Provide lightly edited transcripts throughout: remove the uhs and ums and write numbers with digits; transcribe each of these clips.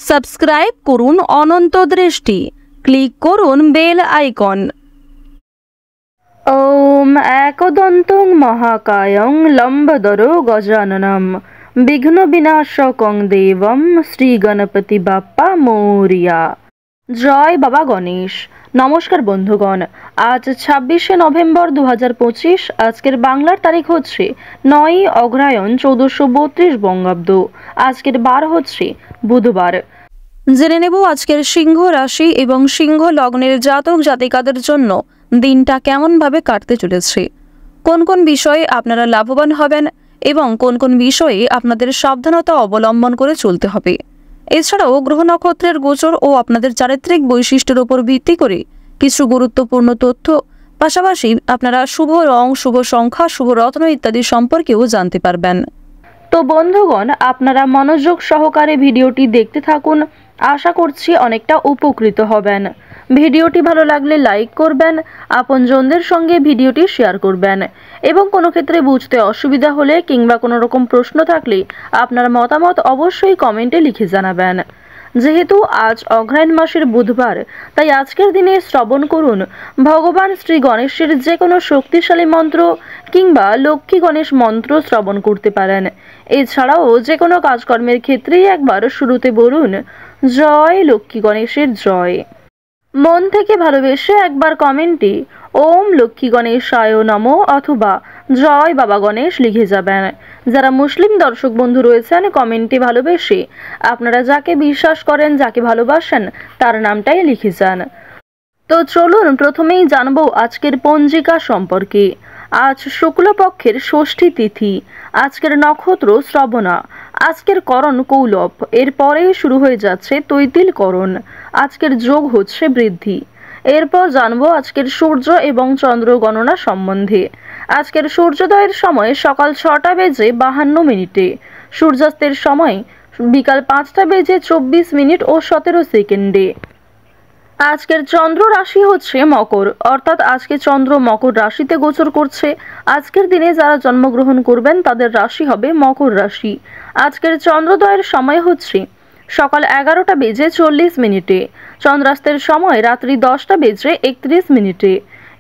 Subscribe করুন অনন্ত দৃষ্টি, click করুন বেল আইকন। ওম একদন্তং মহাকায়ং লম্বদরো গজাননম বিঘ্ন বিনাশকং দেবম শ্রী গণপতি বাপ্পা মৌরিয়া। জয় বাবা গণেশ। নমস্কার বন্ধুগণ, আজ 26শে নভেম্বর 2025। আজকের বাংলার তারিখ হচ্ছে 9ই অগ্রহায়ণ 1432 বঙ্গাব্দ। আজকের বার হচ্ছে বুধবার। জেনে নেব আজকের সিংহ রাশি এবং সিংহ লগ্নের জাতক জাতিকাদের জন্য দিনটা কেমনভাবে কাটতে চলেছে, কোন কোন বিষয়ে আপনারা লাভবান হবেন এবং কোন কোন বিষয়ে আপনাদের সাবধানতা অবলম্বন করে চলতে হবে। এছাড়াও গ্রহ নক্ষত্রের গোচর ও আপনাদের চারিত্রিক বৈশিষ্ট্যের উপর ভিত্তি করে কিছু গুরুত্বপূর্ণ তথ্য, পাশাপাশি আপনারা শুভ রং, শুভ সংখ্যা, শুভ রত্ন ইত্যাদি সম্পর্কেও জানতে পারবেন। তো বন্ধুগণ, আপনারা মনোযোগ সহকারে ভিডিওটি দেখতে থাকুন। আশা করছি অনেকটা উপকৃত হবেন। ভিডিওটি ভালো লাগলে লাইক করবেন, আপনজনদের সঙ্গে ভিডিওটি শেয়ার করবেন এবং কোনো ক্ষেত্রে বুঝতে অসুবিধা হলে কিংবা কোনো রকম প্রশ্ন থাকলে আপনার মতামত অবশ্যই কমেন্টে লিখে জানাবেন। যেহেতু আজ অগ্রহায়ণ মাসের বুধবার, তাই আজকের দিনে শ্রবণ করুন ভগবান শ্রী গণেশের যে কোনো শক্তিশালী মন্ত্র কিংবা লক্ষ্মী গণেশ মন্ত্র শ্রবণ করতে পারেন। এছাড়াও যে কোনো কাজকর্মের ক্ষেত্রেই একবার শুরুতে বলুন জয় লক্ষ্মী গণেশের জয়। মন থেকে ভালোবেসে একবার কমেন্টে ওম লক্ষ্মী গণেশায় নমঃ অথবা জয় বাবা গণেশ লিখে যাবেন। যারা মুসলিম দর্শক বন্ধু রয়েছেন, কমেন্টে ভালোবেসে আপনারা যাকে বিশ্বাস করেন, যাকে ভালোবাসেন তার নামটাই লিখে যান। তো চলুন প্রথমেই জানবো আজকের পঞ্জিকা সম্পর্কে। আজ শুক্লপক্ষের ষষ্ঠী তিথি, আজকের নক্ষত্র শ্রবণা, আজকের করণ কৌলভ, এরপরেই শুরু হয়ে যাচ্ছে তৈতিল করণ। আজকের যোগ হচ্ছে বৃদ্ধি। এরপর জানবো আজকের সূর্য এবং চন্দ্র গণনা সম্বন্ধে। আজকের সূর্যোদয়ের সময় সকাল 6টা বেজে 52 মিনিটে, সূর্যাস্তের সময় বিকাল 5টা বেজে 24 মিনিট ও 17 সেকেন্ডে। আজকের চন্দ্র রাশি হচ্ছে মকর, অর্থাৎ আজকে চন্দ্র মকর রাশিতে গোচর করছে। আজকের দিনে যারা জন্মগ্রহণ করবেন তাদের রাশি হবে মকর রাশি। আজকের চন্দ্রোদয়ের সময় হচ্ছে সকাল 11টা বেজে 40 মিনিটে, চন্দ্রাস্তের সময় রাত্রি 10টা বেজে 31 মিনিটে।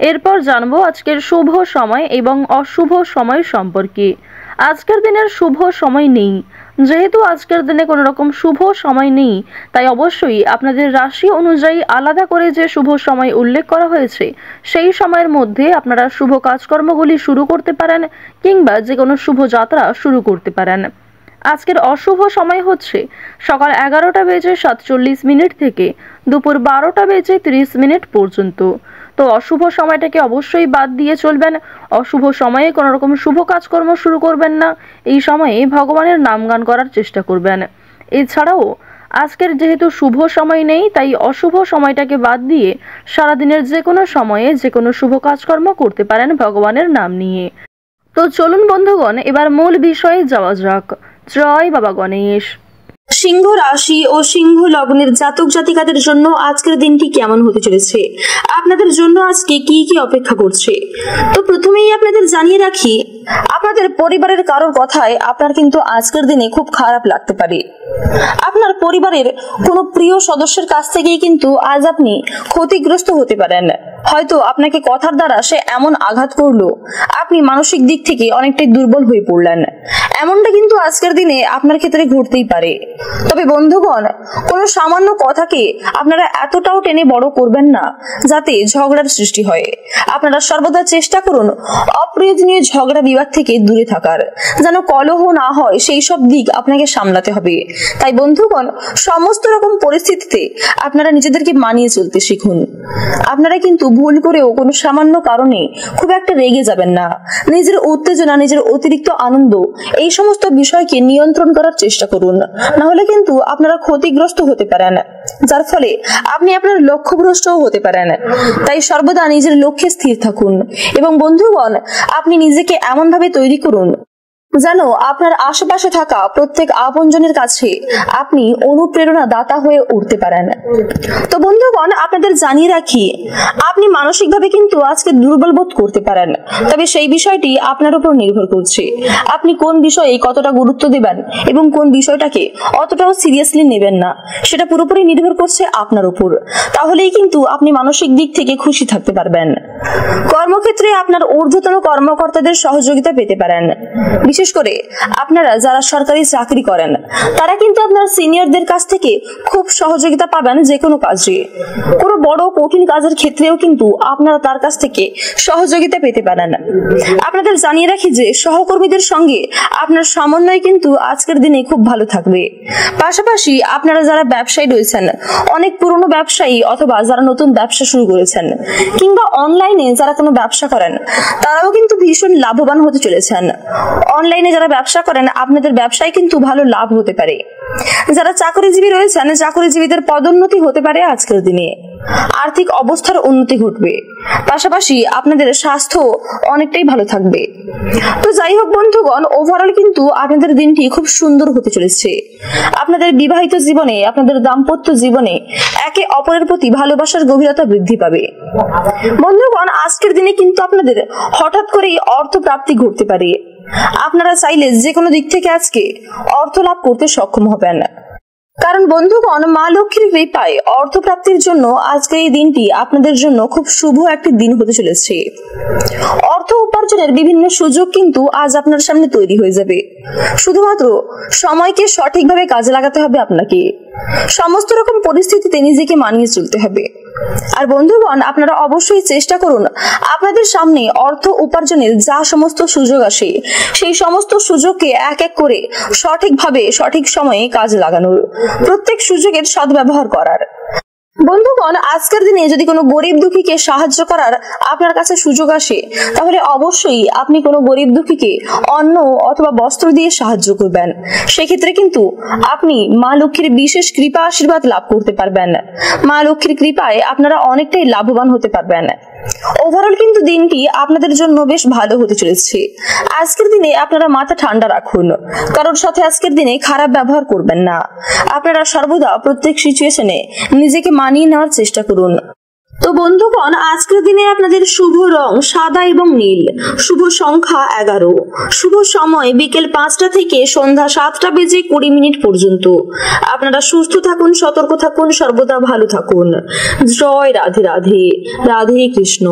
এরপর জানবো আজকের শুভ সময় এবং অশুভ সময় সম্পর্কে। আজকের দিনের শুভ সময় নেই। যেহেতু আজকের দিনে কোনো রকম শুভ সময় নেই, তাই অবশ্যই আপনাদের রাশি অনুযায়ী আলাদা করে যে শুভ সময় উল্লেখ করা হয়েছে সেই সময়ের মধ্যে আপনারা শুভ কাজকর্মগুলি শুরু করতে পারেন কিংবা যে কোনো শুভ যাত্রা শুরু করতে পারেন। আজকের অশুভ সময় হচ্ছে সকাল 11টা বেজে 47 মিনিট থেকে দুপুর 12টা বেজে 30 মিনিট পর্যন্ত। তো অশুভ সময়টাকে অবশ্যই বাদ দিয়ে চলবেন। অশুভ সময়ে কোনো রকম শুভ কাজকর্ম শুরু করবেন না। এই সময়ে ভগবানের নামগান করার চেষ্টা করবেন। এছাড়াও আজকের যেহেতু শুভ সময় নেই, তাই অশুভ সময়টাকে বাদ দিয়ে সারাদিনের যে কোনো সময়ে যে কোনো শুভ কাজকর্ম করতে পারেন ভগবানের নাম নিয়ে। তো চলুন বন্ধুগণ, এবার মূল বিষয়ে যাওয়া যাক। জয় বাবা গণেশ। সিংহ রাশি ও সিংহ লগ্নের জাতক জাতিকাদের জন্য আজকের দিনটি কেমন হতে চলেছে, আপনাদের জন্য আজকে কি কি অপেক্ষা করছে। তো প্রথমেই আপনাদের জানিয়ে রাখি, আপনাদের পরিবারের কারোর কথায় আপনার কিন্তু আজকের দিনে খুব খারাপ লাগতে পারে। আপনার পরিবারের কোনো প্রিয় সদস্যের কাছ থেকেই কিন্তু আজ আপনি ক্ষতিগ্রস্ত হতে পারেন। হয়তো আপনাকে কথার দ্বারা সে এমন আঘাত করলো, আপনি মানসিক দিক থেকে অনেকটাই দুর্বল হয়ে পড়লেন। এমনটা কিন্তু আজকের দিনে আপনার ক্ষেত্রে ঘটতেই পারে। তবে বন্ধুগণ, কোনো সামান্য কথাকে আপনারা এতটাও টেনে বড় করবেন না যাতে ঝগড়ার সৃষ্টি হয়। আপনারা সর্বদা চেষ্টা করুন অপ্রয়োজনীয় ঝগড়া বিবাদ থেকে দূরে থাকার, যেন কলহ না হয় সেই সব দিক আপনাকে সামলাতে হবে। তাই বন্ধুগণ, সমস্ত রকম পরিস্থিতিতে আপনারা নিজেদেরকে মানিয়ে চলতে শিখুন। আপনারা কিন্তু ভুল করেও কোনো সামান্য কারণে খুব একটা রেগে যাবেন না। নিজের উত্তেজনা, নিজের অতিরিক্ত আনন্দ, এই সমস্ত বিষয়কে নিয়ন্ত্রণ করার চেষ্টা করুন। না হলে কিন্তু আপনারা ক্ষতিগ্রস্ত হতে পারেন, যার ফলে আপনি আপনার লক্ষ্যভ্রষ্টও হতে পারেন। তাই সর্বদা নিজের লক্ষ্যে স্থির থাকুন এবং বন্ধুগণ, আপনি নিজেকে এমন ভাবে তৈরি করুন যেন আপনার আশেপাশে থাকা প্রত্যেক আপনজনের কাছে আপনি অনুপ্রেরণা দাতা হয়ে উঠতে পারেন। তো বন্ধুগণ, আপনাদের জানিয়ে রাখি, আপনি মানসিকভাবে কিন্তু আজকে দুর্বল বোধ করতে পারেন, তবে সেই বিষয়টি আপনার উপর নির্ভর করছে আপনি কোন বিষয়ে কতটা গুরুত্ব দেবেন এবং কোন বিষয়টাকে অতটাও সিরিয়াসলি নেবেন না, সেটা পুরোপুরি নির্ভর করছে আপনার উপর। তাহলেই কিন্তু আপনি মানসিক দিক থেকে খুশি থাকতে পারবেন। কর্মক্ষেত্রে আপনার ঊর্ধ্বতন কর্মকর্তাদের সহযোগিতা পেতে পারেন। বিশেষ করে আপনারা যারা সরকারি চাকরি করেন তারা কিন্তু আপনার সিনিয়রদের কাছ থেকে খুব সহযোগিতা পাবেন। যে কোনো কাজে, কোনো বড় কঠিন কাজের ক্ষেত্রেও কিন্তু আপনারা তার কাছ থেকে সহযোগিতা পেতে পারেন। আপনাদের জানিয়ে রাখি যে সহকর্মীদের সঙ্গে আপনার সমন্বয় কিন্তু আজকের দিনে খুব ভালো থাকবে। পাশাপাশি আপনারা যারা ব্যবসায়ী রয়েছেন, অনেক পুরনো ব্যবসায়ী অথবা যারা নতুন ব্যবসা শুরু করেছেন কিংবা অনলাইনে যারা কোনো ব্যবসা করেন, তারাও কিন্তু ভীষণ লাভবান হতে চলেছেন। অনলাইনে যারা ব্যবসা করেন, আপনাদের ব্যবসায় কিন্তু ভালো লাভ হতে পারে। যারা চাকরিজীবী রয়েছেন, চাকরিজীবীদের পদোন্নতি হতে পারে আজকের দিনে। আর্থিক অবস্থার উন্নতি ঘটবে। পাশাপাশি আপনাদের স্বাস্থ্য অনেকটাই ভালো থাকবে। তো যাই হোক বন্ধুগণ, ওভারঅল কিন্তু আপনাদের দিনটি খুব সুন্দর হতে চলেছে। আপনাদের বিবাহিত জীবনে, আপনাদের দাম্পত্য জীবনে একে অপরের প্রতি ভালোবাসার গভীরতা বৃদ্ধি পাবে। বন্ধুগণ, আজকের দিনে কিন্তু আপনাদের হঠাৎ করেই অর্থ প্রাপ্তি ঘটতে পারে। আপনারা চাইলে যে কোনো দিক থেকে আজকে অর্থ লাভ করতে সক্ষম হবেন। কারণ বন্ধুগণ, মা লক্ষ্মীর কৃপায় অর্থ প্রাপ্তির জন্য আজকের এই দিনটি আপনাদের জন্য খুব শুভ একটি দিন হতে চলেছে। অর্থ উপার্জনের বিভিন্ন সুযোগ কিন্তু আজ আপনার সামনে তৈরি হয়ে যাবে। শুধুমাত্র সময়কে সঠিকভাবে কাজে লাগাতে হবে আপনাকে। সমস্ত রকম পরিস্থিতিতে নিজেকে মানিয়ে চলতে হবে। আর বন্ধুগণ, আপনারা অবশ্যই চেষ্টা করুন আপনাদের সামনে অর্থ উপার্জনের যা সমস্ত সুযোগ আসে সেই সমস্ত সুযোগকে এক এক করে সঠিকভাবে সঠিক সময়ে কাজে লাগানোর, প্রত্যেক সুযোগের সদ্ব্যবহার করার। বন্ধুগণ, আজকের দিনে যদি কোনো গরিব দুঃখীকে সাহায্য করার আপনার কাছে সুযোগ আসে, তাহলে অবশ্যই আপনি কোনো গরিব দুঃখীকে অন্ন অথবা বস্ত্র দিয়ে সাহায্য করবেন। সেক্ষেত্রে কিন্তু আপনি মা লক্ষ্মীর বিশেষ কৃপা আশীর্বাদ লাভ করতে পারবেন। মা লক্ষ্মীর কৃপায় আপনারা অনেকটাই লাভবান হতে পারবেন। ওভারঅল কিন্তু দিনটি আপনাদের জন্য বেশ ভালো হতে চলেছে। আজকের দিনে আপনারা মাথা ঠান্ডা রাখুন, কারোর সাথে আজকের দিনে খারাপ ব্যবহার করবেন না। আপনারা সর্বদা প্রত্যেক সিচুয়েশনে নিজেকে মানিয়ে নেওয়ার চেষ্টা করুন। তো বন্ধুগণ, আজকের দিনে আপনাদের শুভ রং সাদা এবং নীল, শুভ সংখ্যা 11, শুভ সময় বিকেল 5টা থেকে সন্ধ্যা 7টা বেজে 20 মিনিট পর্যন্ত। আপনারা সুস্থ থাকুন, সতর্ক থাকুন, সর্বদা ভালো থাকুন। জয় রাধে রাধে, রাধে কৃষ্ণ।